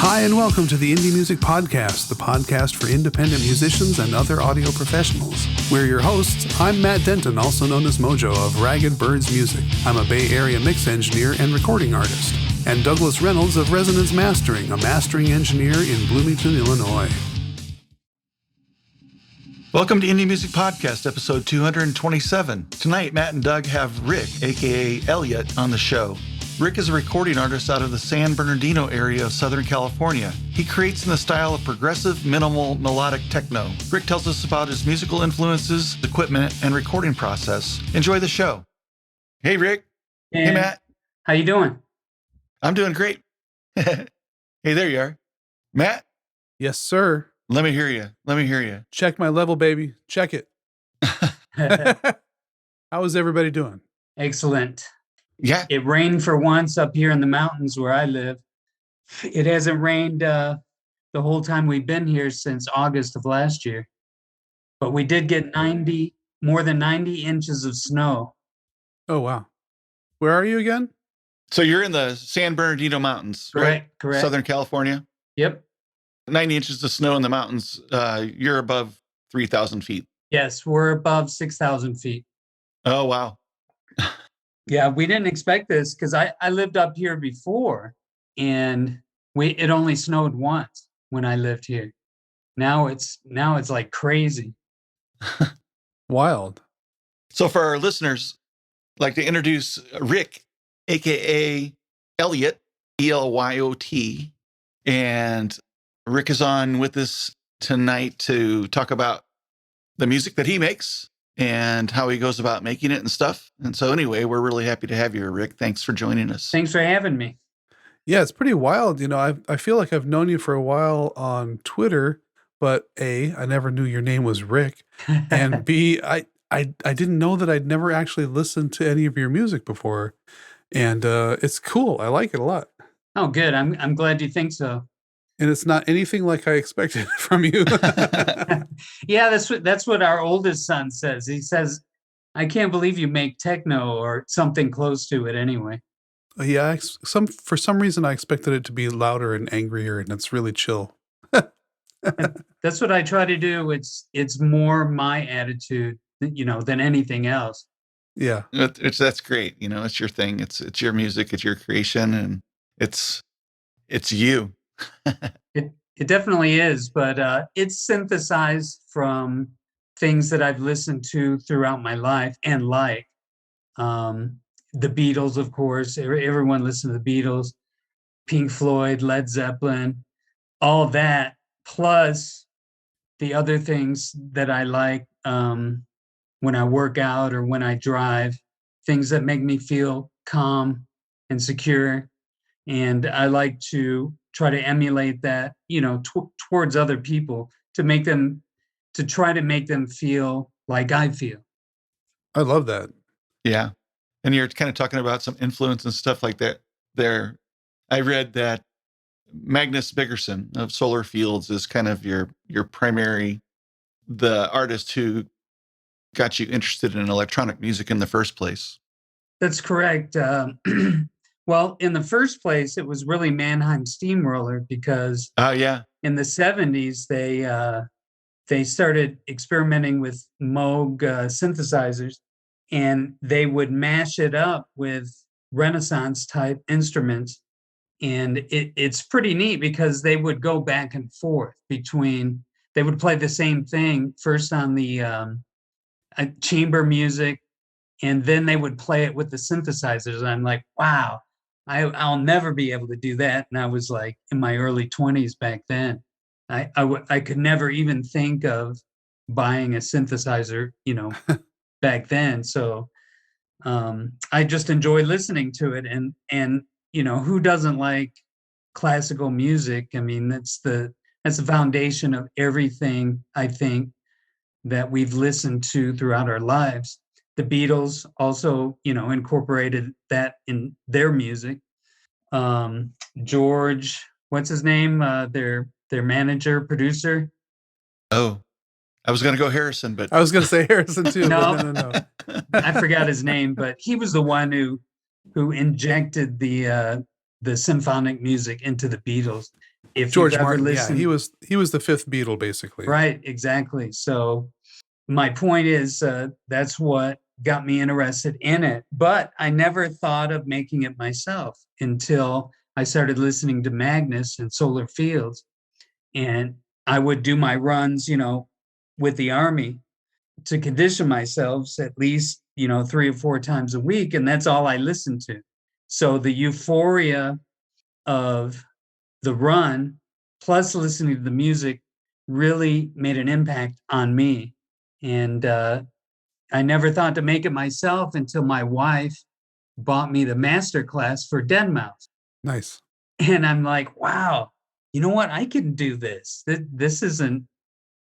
Hi, and welcome to the Indie Music Podcast, the podcast for independent musicians and other audio professionals. We're your hosts. I'm Matt Denton, also known as Mojo of Ragged Birds Music. I'm a Bay Area mix engineer and recording artist. And Douglas Reynolds of Resonance Mastering, a mastering engineer in Bloomington, Illinois. Welcome to Indie Music Podcast, episode 227. Tonight, Matt and Doug have Rick, aka Elyot, on the show. Rick is a recording artist out of the San Bernardino area of Southern California. He creates in the style of progressive, minimal, melodic techno. Rick tells us about his musical influences, equipment, and recording process. Enjoy the show. Hey, Rick. Hey, Matt. How you doing? I'm doing great. Hey, there you are. Matt? Yes, sir. Let me hear you. Check my level, baby. Check it. How is everybody doing? Excellent. Yeah. It rained for once up here in the mountains where I live. It hasn't rained the whole time we've been here since August of last year. But we did get more than 90 inches of snow. Oh, wow. Where are you again? So you're in the San Bernardino Mountains, right? Correct. Southern California? Yep. 90 inches of snow in the mountains. You're above 3,000 feet. Yes, we're above 6,000 feet. Oh, wow. Yeah, we didn't expect this because I lived up here before, and it only snowed once when I lived here. Now it's like crazy. Wild. So for our listeners, I'd like to introduce Rick, aka Elyot, Elyot, and Rick is on with us tonight to talk about the music that he makes and how he goes about making it and stuff. And so anyway, we're really happy to have you, Rick. Thanks for joining us. Thanks for having me. Yeah, it's pretty wild. You know, I feel like I've known you for a while on Twitter, but A, I never knew your name was Rick. And B, I didn't know that I'd never actually listened to any of your music before. And it's cool. I like it a lot. Oh, good. I'm glad you think so. And it's not anything like I expected from you. Yeah, that's what our oldest son says. He says, "I can't believe you make techno or something close to it anyway." Yeah, for some reason I expected it to be louder and angrier, and it's really chill. That's what I try to do. It's more my attitude, than anything else. Yeah, that's great. It's your thing. It's your music. It's your creation, and it's you. It definitely is, but it's synthesized from things that I've listened to throughout my life and like the Beatles, of course. Everyone listened to the Beatles, Pink Floyd, Led Zeppelin, all of that, plus the other things that I like when I work out or when I drive, things that make me feel calm and secure. And I like to try to emulate that, towards other people to try to make them feel like I feel. I love that. Yeah. And you're kind of talking about some influence and stuff like that there. I read that Magnus Biggerson of Solar Fields is kind of your primary, the artist who got you interested in electronic music in the first place. That's correct. Well, in the first place, it was really Mannheim Steamroller because in the 70s, they started experimenting with Moog synthesizers, and they would mash it up with Renaissance type instruments. And it's pretty neat because they would go back and forth they would play the same thing first on the chamber music, and then they would play it with the synthesizers. And I'm like, wow. I'll never be able to do that. And I was like in my early 20s back then. I could never even think of buying a synthesizer, back then. So I just enjoy listening to it. And who doesn't like classical music? I mean, that's the foundation of everything, I think, that we've listened to throughout our lives. The Beatles also, incorporated that in their music. George, what's his name? Their manager, producer. Oh, I was going to go Harrison, but I was going to say Harrison too. No. I forgot his name, but he was the one who injected the symphonic music into the Beatles. If George you've ever Martin, listened, he was the fifth Beatle, basically. Right, exactly. So my point is that's what got me interested in it. But I never thought of making it myself until I started listening to Magnus and Solar Fields. And I would do my runs, with the Army to condition myself at least, 3 or 4 times a week. And that's all I listened to. So the euphoria of the run plus listening to the music really made an impact on me. And I never thought to make it myself until my wife bought me the master class for deadmau5. Nice. And I'm like, wow, you know what? I can do this. This isn't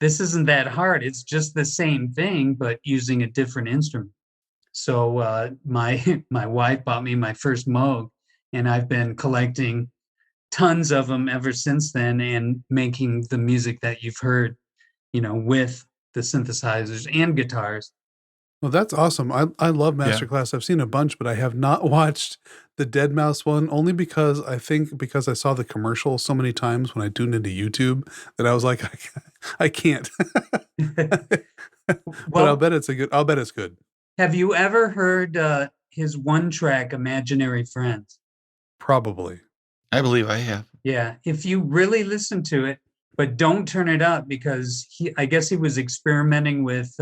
that hard. It's just the same thing, but using a different instrument. So my wife bought me my first Moog, and I've been collecting tons of them ever since then, and making the music that you've heard, with the synthesizers and guitars. Well, that's awesome. I love Masterclass. I've seen a bunch, but I have not watched the deadmau5 one, only because I saw the commercial so many times when I tuned into YouTube that I was like, I can't. But I'll bet it's good. Have you ever heard his one track, Imaginary Friends? Probably. I believe I have. Yeah. If you really listen to it, but don't turn it up, because I guess he was experimenting with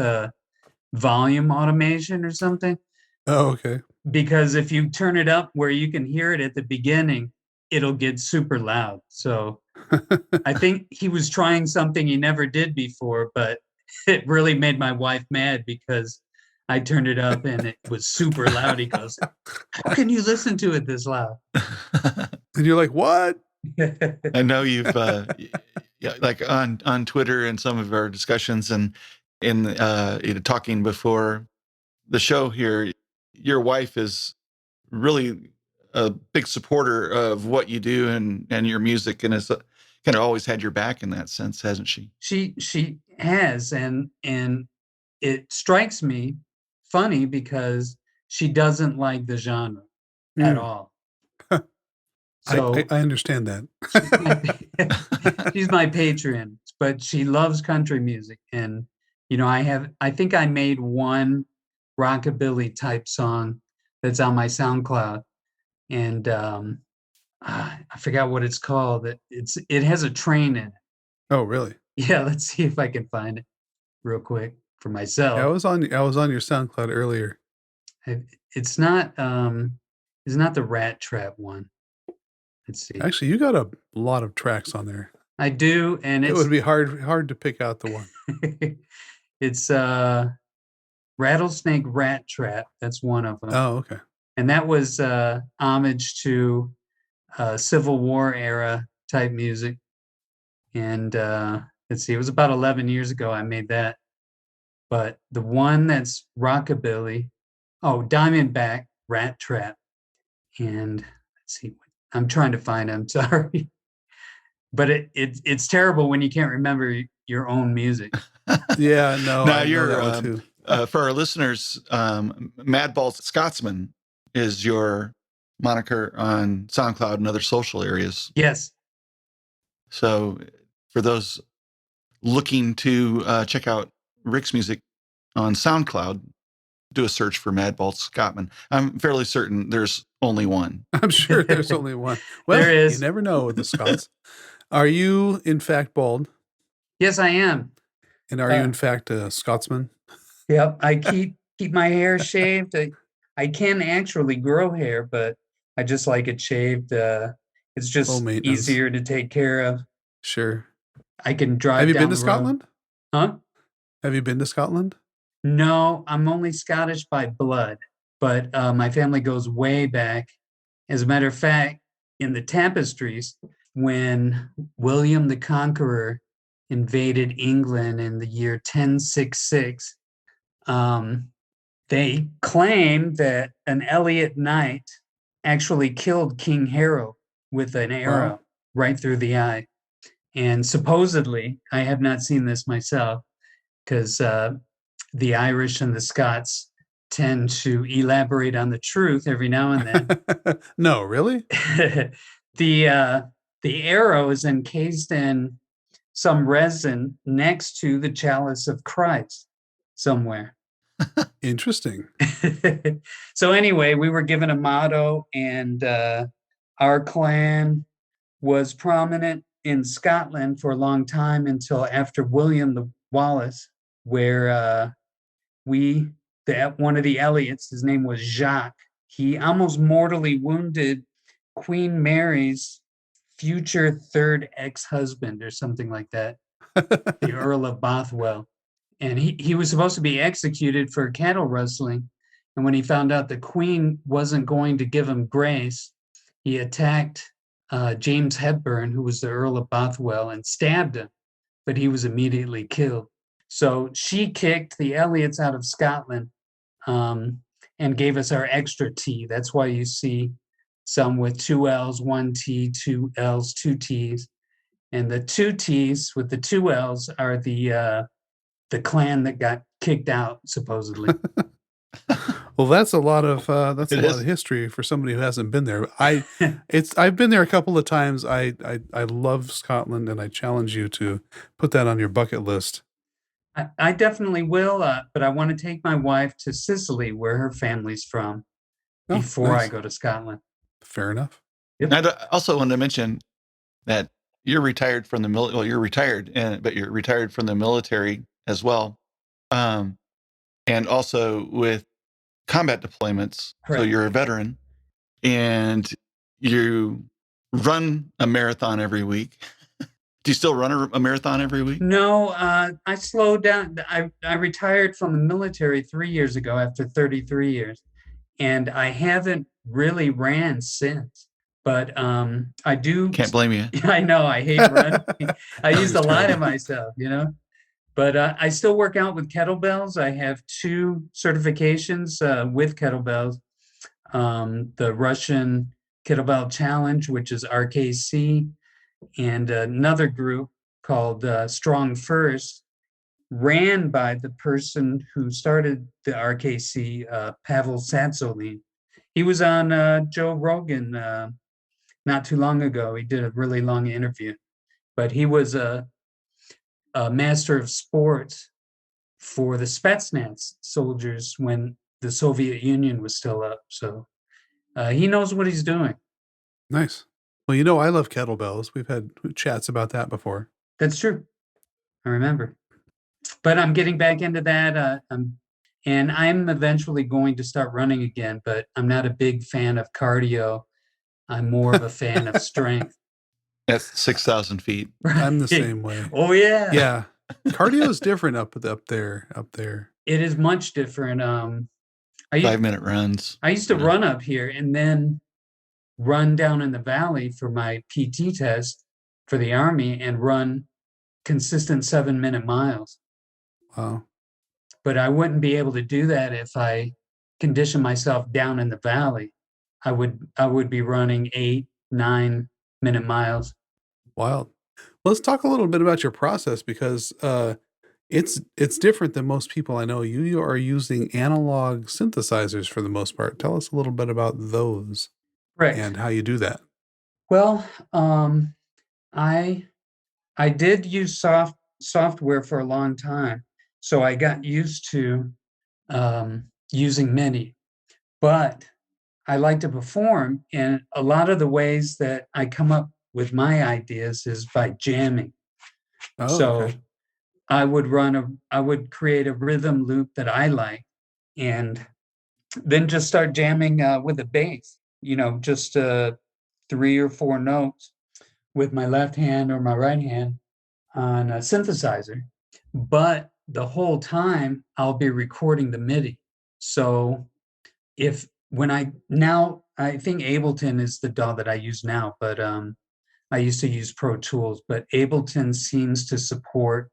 volume automation or something. Oh, okay. Because if you turn it up where you can hear it at the beginning, it'll get super loud. So I think he was trying something he never did before, but it really made my wife mad because I turned it up and it was super loud. He goes, how can you listen to it this loud? And you're like, what? I know you've like on Twitter and some of our discussions and in talking before the show here, your wife is really a big supporter of what you do and your music, and has kind of always had your back in that sense, hasn't she? She has, and it strikes me funny because she doesn't like the genre at all. So I understand that. She's my patron, but she loves country music. And, I think I made one rockabilly type song that's on my SoundCloud. And I forgot what it's called. It has a train in it. Oh, really? Yeah, let's see if I can find it real quick for myself. Yeah, I was on your SoundCloud earlier. It's not the Rat Trap one. Let's see. Actually, you got a lot of tracks on there. I do, and it would be hard to pick out the one. It's Rattlesnake Rat Trap. That's one of them. Oh, okay. And that was homage to Civil War era type music. And let's see, it was about 11 years ago I made that. But the one that's rockabilly, Diamondback Rat Trap. And let's see, I'm trying to find it. I'm sorry. But it's terrible when you can't remember your own music. Yeah, no. Now you're for our listeners, Madball Scotsman is your moniker on SoundCloud and other social areas. Yes. So for those looking to check out Rick's music on SoundCloud, do a search for Madball Scotsman. I'm fairly certain there's only one. I'm sure there's only one. Well, there is. You never know with the Scots. Are you, in fact, bald? Yes, I am. And are you, in fact, a Scotsman? Yep. I keep my hair shaved. I can actually grow hair, but I just like it shaved. It's just easier to take care of. Sure. I can drive. Have you been to Scotland? Huh? Have you been to Scotland? No, I'm only Scottish by blood, but my family goes way back. As a matter of fact, in the tapestries, when William the Conqueror invaded England in the year 1066, they claim that an Elyot knight actually killed King Harold with an arrow right through the eye. And supposedly, I have not seen this myself, because the Irish and the Scots tend to elaborate on the truth every now and then. No, really? the arrow is encased in some resin next to the chalice of Christ somewhere. Interesting. So anyway, we were given a motto, and our clan was prominent in Scotland for a long time until after William the Wallace, where one of the Elyots, his name was Jacques, he almost mortally wounded Queen Mary's future third ex-husband or something like that, the Earl of Bothwell. And he was supposed to be executed for cattle rustling. And when he found out the Queen wasn't going to give him grace, he attacked James Hepburn, who was the Earl of Bothwell, and stabbed him, but he was immediately killed. So she kicked the Elyots out of Scotland and gave us our extra T. That's why you see some with 2 L's, 1 T, 2 L's, 2 T's. And the 2 T's with the 2 L's are the clan that got kicked out, supposedly. Well, that's a lot of history for somebody who hasn't been there. I've been there a couple of times. I love Scotland, and I challenge you to put that on your bucket list. I definitely will, but I want to take my wife to Sicily, where her family's from, before I go to Scotland. Fair enough. Yep. I also wanted to mention that you're retired from the military. Well, you're retired, but you're retired from the military as well, and also with combat deployments. Correct. So you're a veteran, and you run a marathon every week. Do you still run a marathon every week? No, I slowed down. I retired from the military 3 years ago after 33 years, and I haven't really ran since. But I do. Can't blame you. I know. I hate running. I used to lie to myself, But I still work out with kettlebells. I have 2 certifications with kettlebells. The Russian Kettlebell Challenge, which is RKC, and another group called Strong First, ran by the person who started the RKC, Pavel Tsatsouline. He was on Joe Rogan not too long ago. He did a really long interview. But he was a master of sports for the Spetsnaz soldiers when the Soviet Union was still up. So he knows what he's doing. Nice. Well, I love kettlebells. We've had chats about that before. That's true. I remember. But I'm getting back into that. And I'm eventually going to start running again, but I'm not a big fan of cardio. I'm more of a fan of strength. That's 6,000 feet. Right. I'm the same way. Oh, yeah. Yeah. Cardio is different up there. It is much different. 5-minute runs. I used to run up here and then run down in the valley for my PT test for the Army and run consistent 7-minute miles. Wow. But I wouldn't be able to do that if I conditioned myself down in the valley. I would be running 8-9-minute miles. Wild. Let's talk a little bit about your process, because it's different than most people I know. You are using analog synthesizers for the most part. Tell us a little bit about those. Right. And how you do that. Well, I did use software for a long time, so I got used to using MIDI. But I like to perform, and a lot of the ways that I come up with my ideas is by jamming. Oh, so okay. I would create a rhythm loop that I like, and then just start jamming with the bass. Just 3 or 4 notes with my left hand or my right hand on a synthesizer. But the whole time I'll be recording the MIDI. So I think Ableton is the DAW that I use now, but I used to use Pro Tools, but Ableton seems to support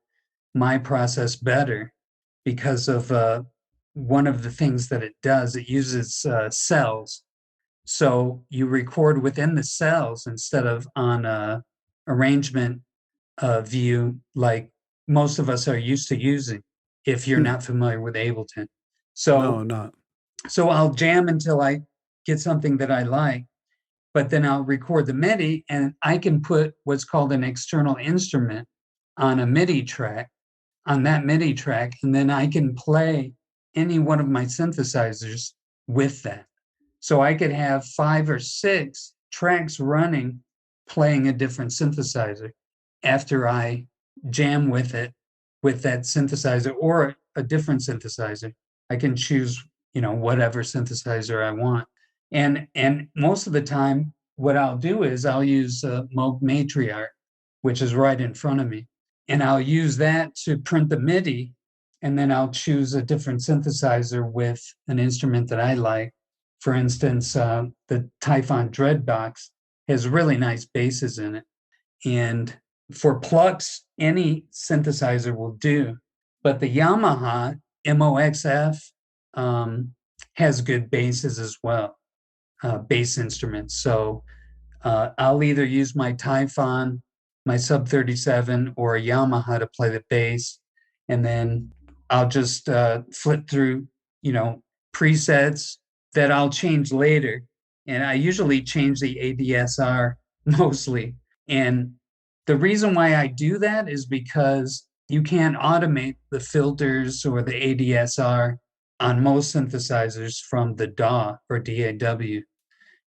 my process better because of one of the things that it does. It uses cells. So you record within the cells instead of on a arrangement view like most of us are used to using, if you're not familiar with Ableton. So No, I'm not. So I'll jam until I get something that I like. but then I'll record the MIDI, and I can put what's called an external instrument on a MIDI track, on that MIDI track, and then I can play any one of my synthesizers with that. So I could have 5 or 6 tracks running, playing a different synthesizer after I jam with it, with that synthesizer or a different synthesizer. I can choose, whatever synthesizer I want. And most of the time, what I'll do is I'll use Moog Matriarch, which is right in front of me. And I'll use that to print the MIDI, and then I'll choose a different synthesizer with an instrument that I like. For instance, the Typhon Dreadbox has really nice basses in it. And for plucks, any synthesizer will do. But the Yamaha MOXF has good basses as well, bass instruments. So I'll either use my Typhon, my Sub 37, or a Yamaha to play the bass. And then I'll just flip through, presets that I'll change later. And I usually change the ADSR mostly. And the reason why I do that is because you can't automate the filters or the ADSR on most synthesizers from the DAW or DAW.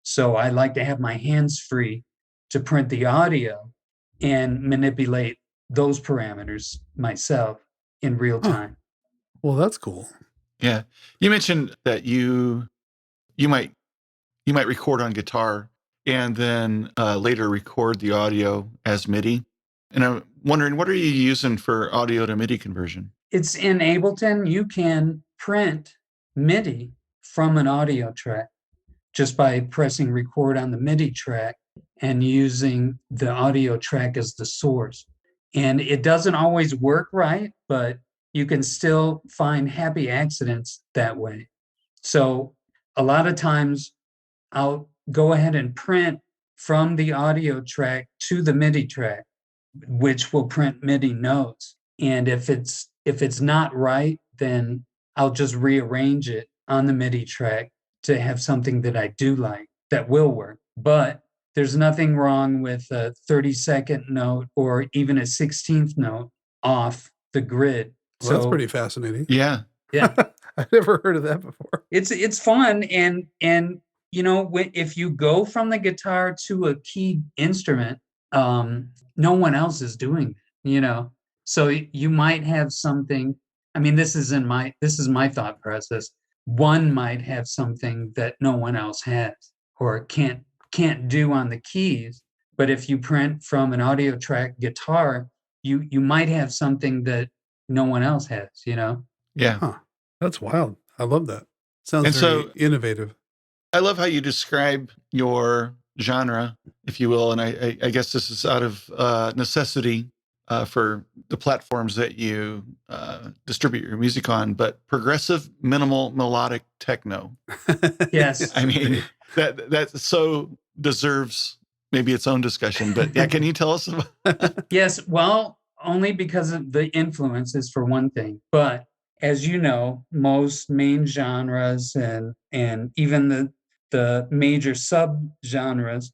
So I like to have my hands free to print the audio and manipulate those parameters myself in real time. Well, that's cool. Yeah. You mentioned that you might record on guitar and then later record the audio as MIDI. And I'm wondering, what are you using for audio to MIDI conversion? It's in Ableton. You can print MIDI from an audio track just by pressing record on the MIDI track and using the audio track as the source. And it doesn't always work right, but you can still find happy accidents that way. So a lot of times I'll go ahead and print from the audio track to the MIDI track, which will print MIDI notes. And if it's not right, then I'll just rearrange it on the MIDI track to have something that I do like that will work. But there's nothing wrong with a 32nd note or even a 16th note off the grid. Well, that's pretty fascinating. Yeah. Yeah. I've never heard of that before. It's fun. And if you go from the guitar to a keyed instrument, no one else is doing it, So you might have something. I mean, this is my thought process. One might have something that no one else has or can't do on the keys. But if you print from an audio track guitar, you might have something that no one else has, Yeah. Huh. That's wild. I love that. Sounds very innovative. I love how you describe your genre, if you will. And I guess this is out of necessity for the platforms that you distribute your music on, but progressive minimal melodic techno. Yes. I mean, that so deserves maybe its own discussion, but yeah, can you tell us about Yes, well, only because of the influences for one thing, but as you know, most main genres and even the major subgenres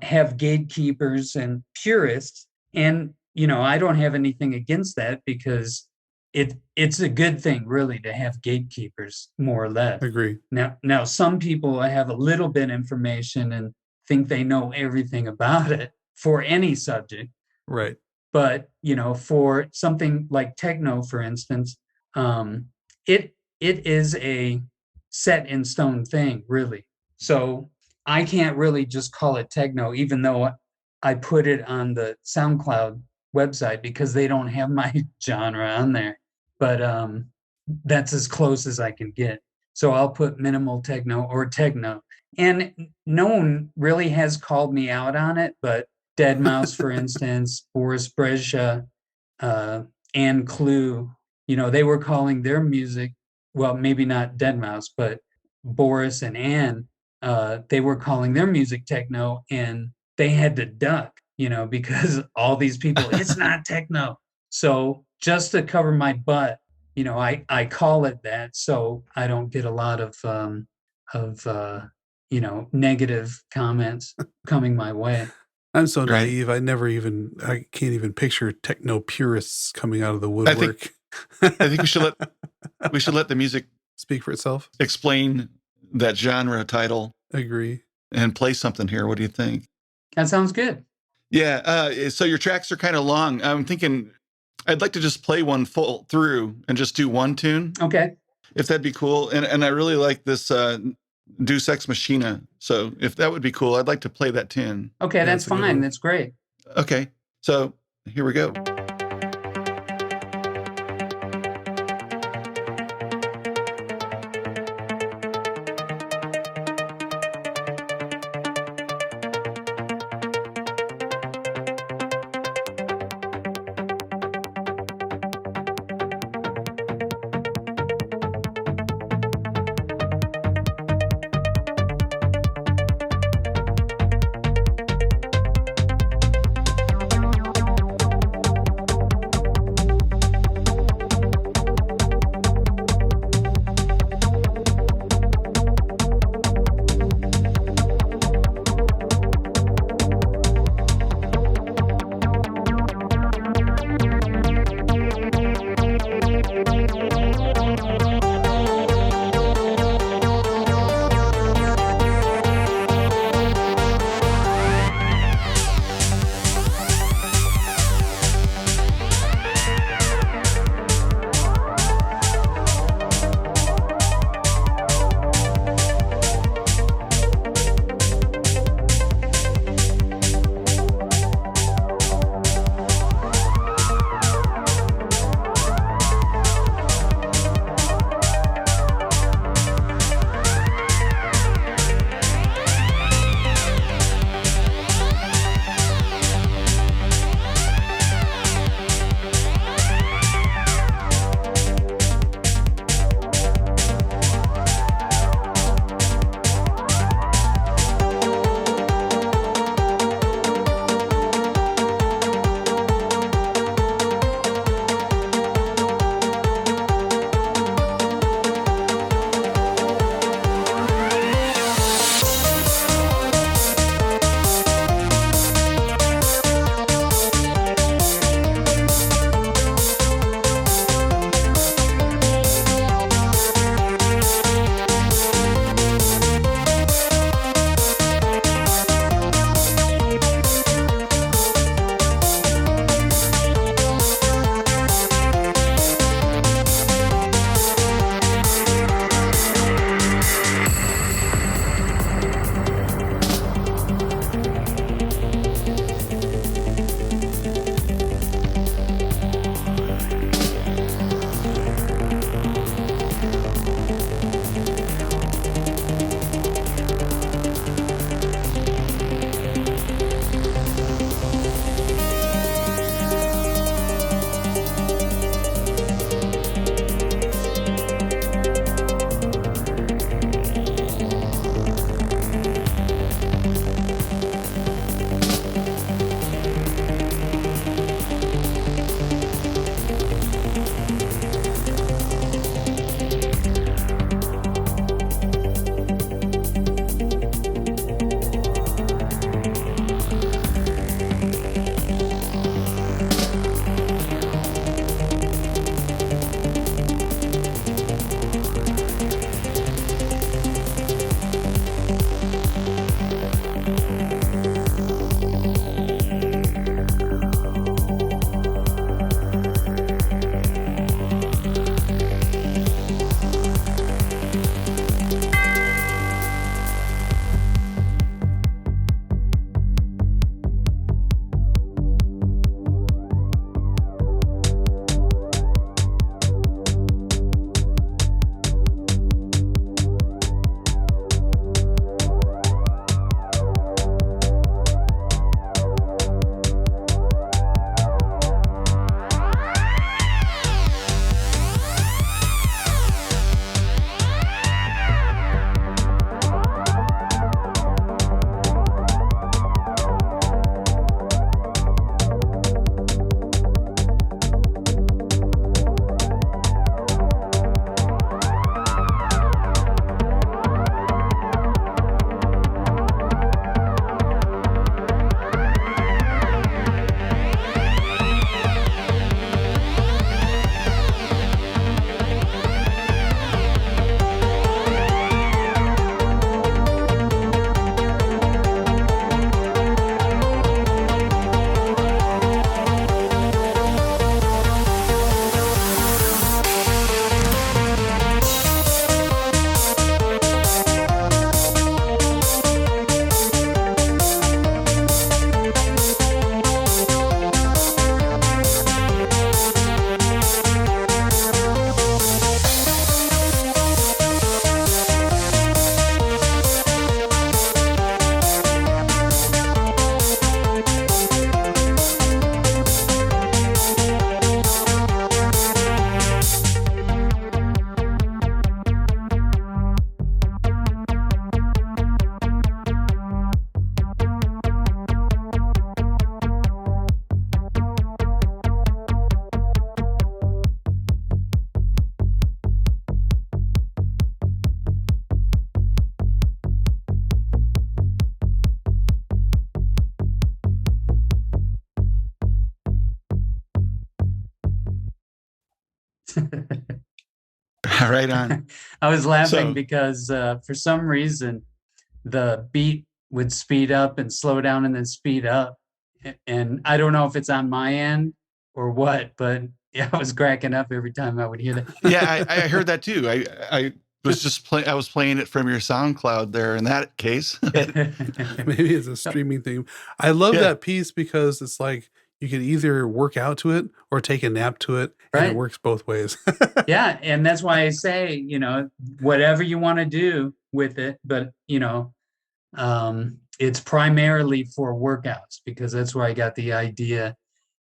have gatekeepers and purists. And, I don't have anything against that because it's a good thing, really, to have gatekeepers, more or less. Agree. Now, some people have a little bit information and think they know everything about it for any subject. Right. But, for something like techno, for instance, it is a set in stone thing, really. So I can't really just call it techno, even though I put it on the SoundCloud website because they don't have my genre on there. But that's as close as I can get. So I'll put minimal techno or techno. And no one really has called me out on it, but Deadmau5, for instance, Boris Brejcha, Ann Clue, they were calling their music, well, maybe not Deadmau5, but Boris and Ann, they were calling their music techno, and they had to duck, because all these people, it's not techno. So just to cover my butt, I call it that, so I don't get a lot of negative comments coming my way. I'm so naive. I can't even picture techno purists coming out of the woodwork. I think we should let the music speak for itself. Explain that genre title. Agree. And play something here. What do you think? That sounds good. Yeah. So your tracks are kind of long. I'm thinking I'd like to just play one full through and just do one tune. Okay. If that'd be cool. And I really like this Deus Ex Machina. So if that would be cool, I'd like to play that tune. Okay, that's fine. That's great. Okay. So here we go. Right on. I was laughing because for some reason the beat would speed up and slow down and then speed up. And I don't know if it's on my end or what, but yeah, I was cracking up every time I would hear that. Yeah, I heard that too. I was just I was playing it from your SoundCloud there in that case. Maybe it's a streaming thing. I love that piece because it's like you could either work out to it or take a nap to it, and it works both ways. Yeah, and that's why I say, whatever you want to do with it, but it's primarily for workouts because that's where I got the idea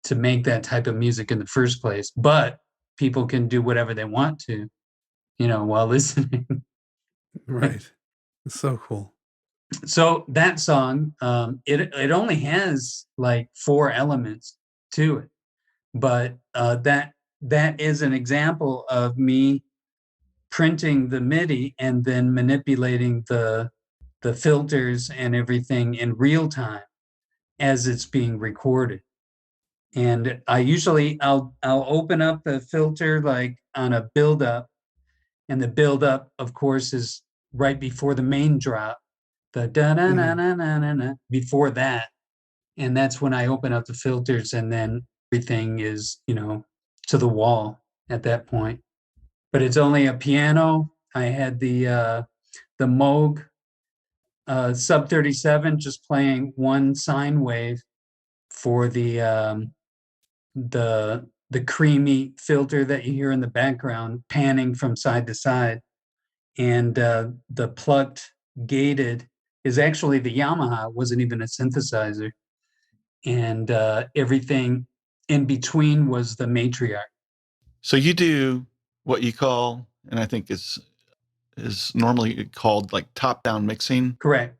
to make that type of music in the first place. But people can do whatever they want to, while listening. Right. It's so cool. So that song, it only has like 4 elements to it, but that is an example of me printing the MIDI and then manipulating the filters and everything in real time as it's being recorded. And I usually I'll open up the filter like on a build up, and the build up, of course, is right before the main drop, the da na na na na na na before that, and that's when I open up the filters, and then everything is to the wall at that point. But it's only a piano. I had the Moog sub 37 just playing one sine wave for the creamy filter that you hear in the background panning from side to side, and the plucked gated is actually the Yamaha. It wasn't even a synthesizer, and everything in between was the matriarch. So you do what you call, and I think is normally called like top-down mixing. Correct.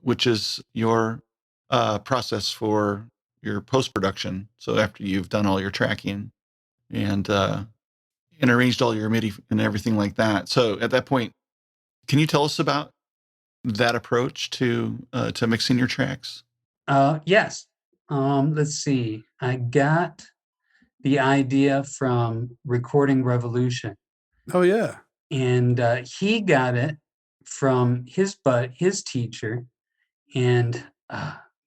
Which is your process for your post-production. So after you've done all your tracking and arranged all your MIDI and everything like that. So at that point, can you tell us about that approach to mixing your tracks? Yes. Let's see. I got the idea from Recording Revolution. Oh yeah. And he got it from his teacher, and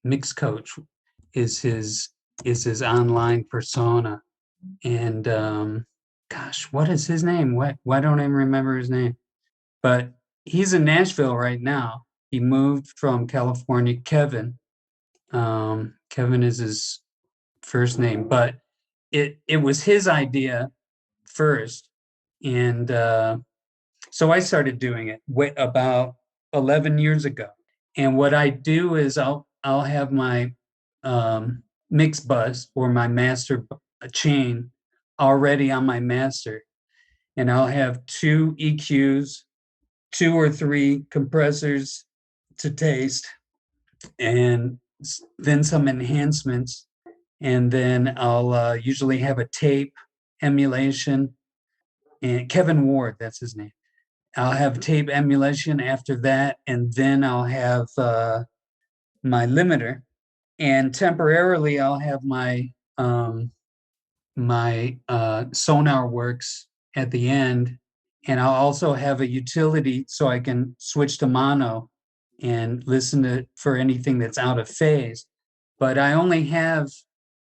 Mix Coach is his online persona. And gosh, what is his name? Why don't I remember his name? But he's in Nashville right now. He moved from California. Kevin is his first name, but it was his idea first, and so I started doing it about 11 years ago. And what I do is I'll have my mix bus or my master chain already on my master, and I'll have 2 EQs, 2 or 3 compressors to taste, and then some enhancements, and then I'll usually have a tape emulation. And Kevin Ward, that's his name. I'll have tape emulation after that, and then I'll have my limiter, and temporarily I'll have my Sonar Works at the end, and I'll also have a utility so I can switch to mono and listen to for anything that's out of phase. But I only have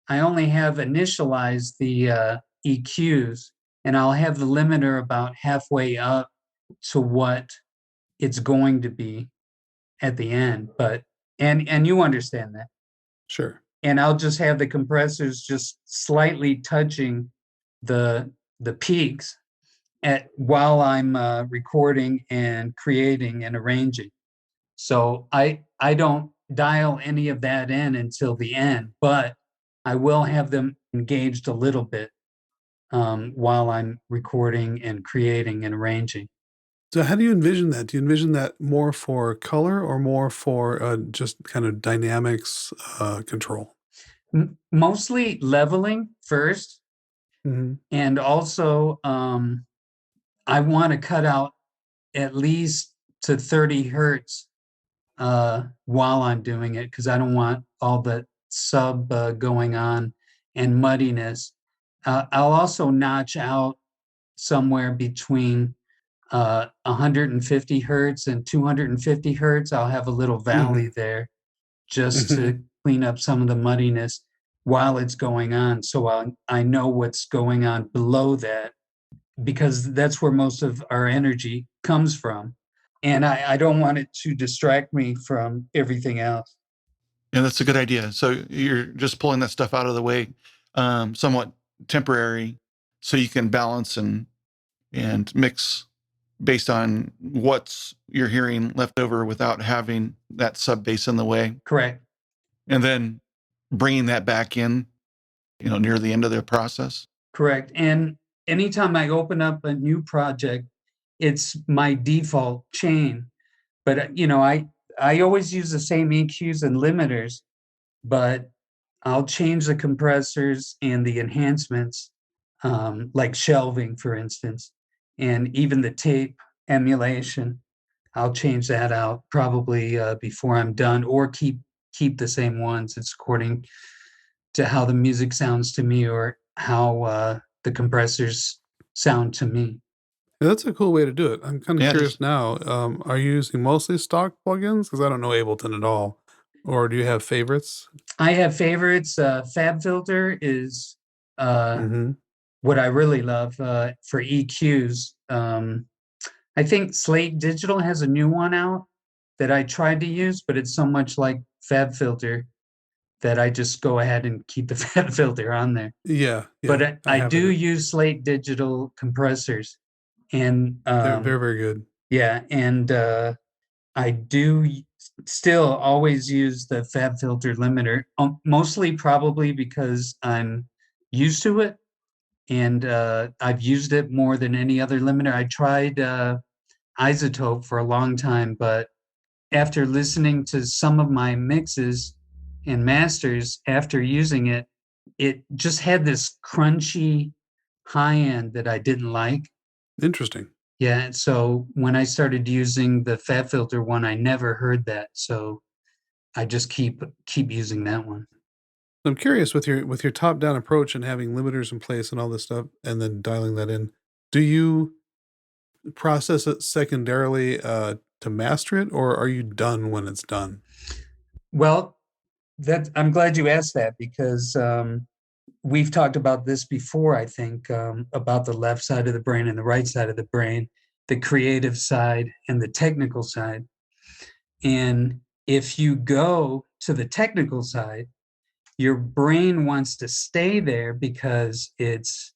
initialized the EQs, and I'll have the limiter about halfway up to what it's going to be at the end. But and you understand that. Sure. And I'll just have the compressors just slightly touching the peaks while I'm recording and creating and arranging. So I don't dial any of that in until the end, but I will have them engaged a little bit while I'm recording and creating and arranging. So how do you envision that? Do you envision that more for color or more for just kind of dynamics control? Mostly leveling first. Mm-hmm. And also I want to cut out at least to 30 hertz while I'm doing it, because I don't want all the sub going on and muddiness. I'll also notch out somewhere between 150 hertz and 250 hertz. I'll have a little valley there just to clean up some of the muddiness while it's going on. So I know what's going on below that, because that's where most of our energy comes from. And I don't want it to distract me from everything else. Yeah, that's a good idea. So you're just pulling that stuff out of the way, somewhat temporary, so you can balance and mix based on what's you're hearing left over without having that sub bass in the way. Correct. And then bringing that back in, near the end of the process. Correct. And anytime I open up a new project, it's my default chain. But, I always use the same EQs and limiters, but I'll change the compressors and the enhancements, like shelving, for instance, and even the tape emulation. I'll change that out probably before I'm done, or keep the same ones. It's according to how the music sounds to me, or how the compressors sound to me. Yeah, that's a cool way to do it. I'm kind of curious now. Are you using mostly stock plugins? Because I don't know Ableton at all. Or do you have favorites? I have favorites. FabFilter is what I really love for EQs. I think Slate Digital has a new one out that I tried to use, but it's so much like FabFilter that I just go ahead and keep the FabFilter on there. Yeah. But I do use Slate Digital compressors. And they're very, very good. Yeah, and I do still always use the FabFilter limiter, mostly probably because I'm used to it, and I've used it more than any other limiter. I tried Isotope for a long time, but after listening to some of my mixes and masters after using it, it just had this crunchy high end that I didn't like. Interesting. Yeah, so when I started using the FabFilter one, I never heard that, so I just keep using that one. I'm curious, with your top-down approach and having limiters in place and all this stuff, and then dialing that in, do you process it secondarily to master it, or are you done when it's done? Well, I'm glad you asked that, because we've talked about this before, I think, about the left side of the brain and the right side of the brain, the creative side and the technical side. And if you go to the technical side, your brain wants to stay there because it's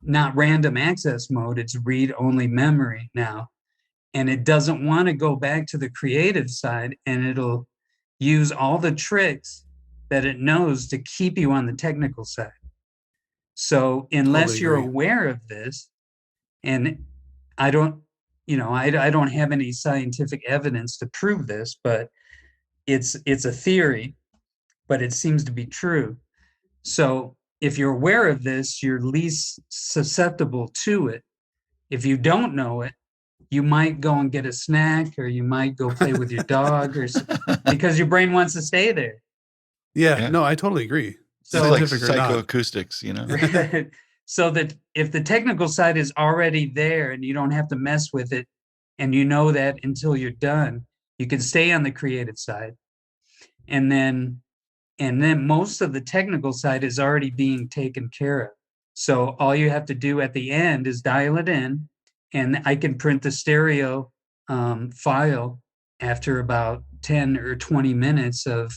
not random access mode, it's read-only memory now. And it doesn't want to go back to the creative side, and it'll use all the tricks that it knows to keep you on the technical side. So unless you're aware of this, and I don't have any scientific evidence to prove this, but it's a theory, but it seems to be true. So if you're aware of this, you're least susceptible to it. If you don't know it, you might go and get a snack, or you might go play with your dog, or because your brain wants to stay there. Yeah, no, I totally agree. So like psychoacoustics, So that if the technical side is already there and you don't have to mess with it, and you know that until you're done, you can stay on the creative side. And then most of the technical side is already being taken care of. So all you have to do at the end is dial it in, and I can print the stereo file after about 10 or 20 minutes of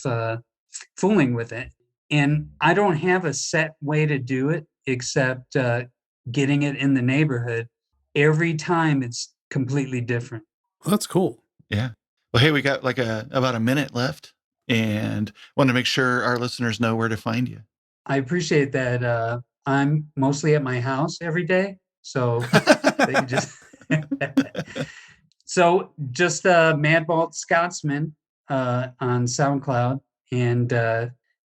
fooling with it. And I don't have a set way to do it, except getting it in the neighborhood. Every time it's completely different. Well, that's cool. Yeah. Well, hey, we got like about a minute left, and want to make sure our listeners know where to find you. I appreciate that. I'm mostly at my house every day, so they can just so just Madbald Scotsman on SoundCloud, and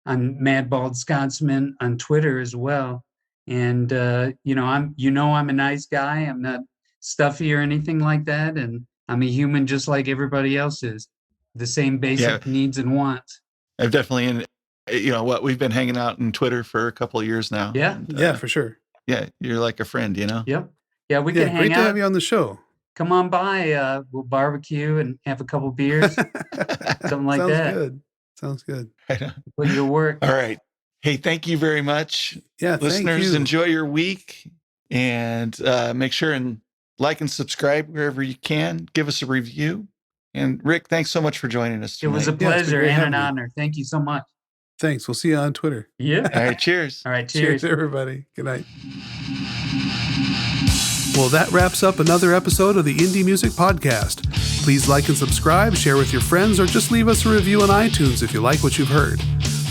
I'm Madbald Scotsman on Twitter as well. And I'm a nice guy. I'm not stuffy or anything like that, and I'm a human just like everybody else is. The same basic needs and wants. I've definitely, we've been hanging out on Twitter for a couple of years now. Yeah. And, yeah, for sure. Yeah, you're like a friend, Yep. Yeah, we can hang out. Great to have you on the show. Come on by. We'll barbecue and have a couple beers. Something like that. Sounds good. Put your work. All right. Hey, thank you very much. Yeah, listeners, enjoy your week, and make sure and like and subscribe wherever you can. Give us a review. And Rick, thanks so much for joining us tonight. It was a pleasure and an honor. Thank you so much. Thanks. We'll see you on Twitter. Yeah. All right. Cheers. All right. Cheers, everybody. Good night. Well, that wraps up another episode of the Indie Music Podcast. Please like and subscribe, share with your friends, or just leave us a review on iTunes if you like what you've heard.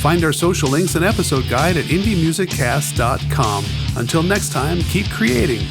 Find our social links and episode guide at indiemusiccast.com. Until next time, keep creating.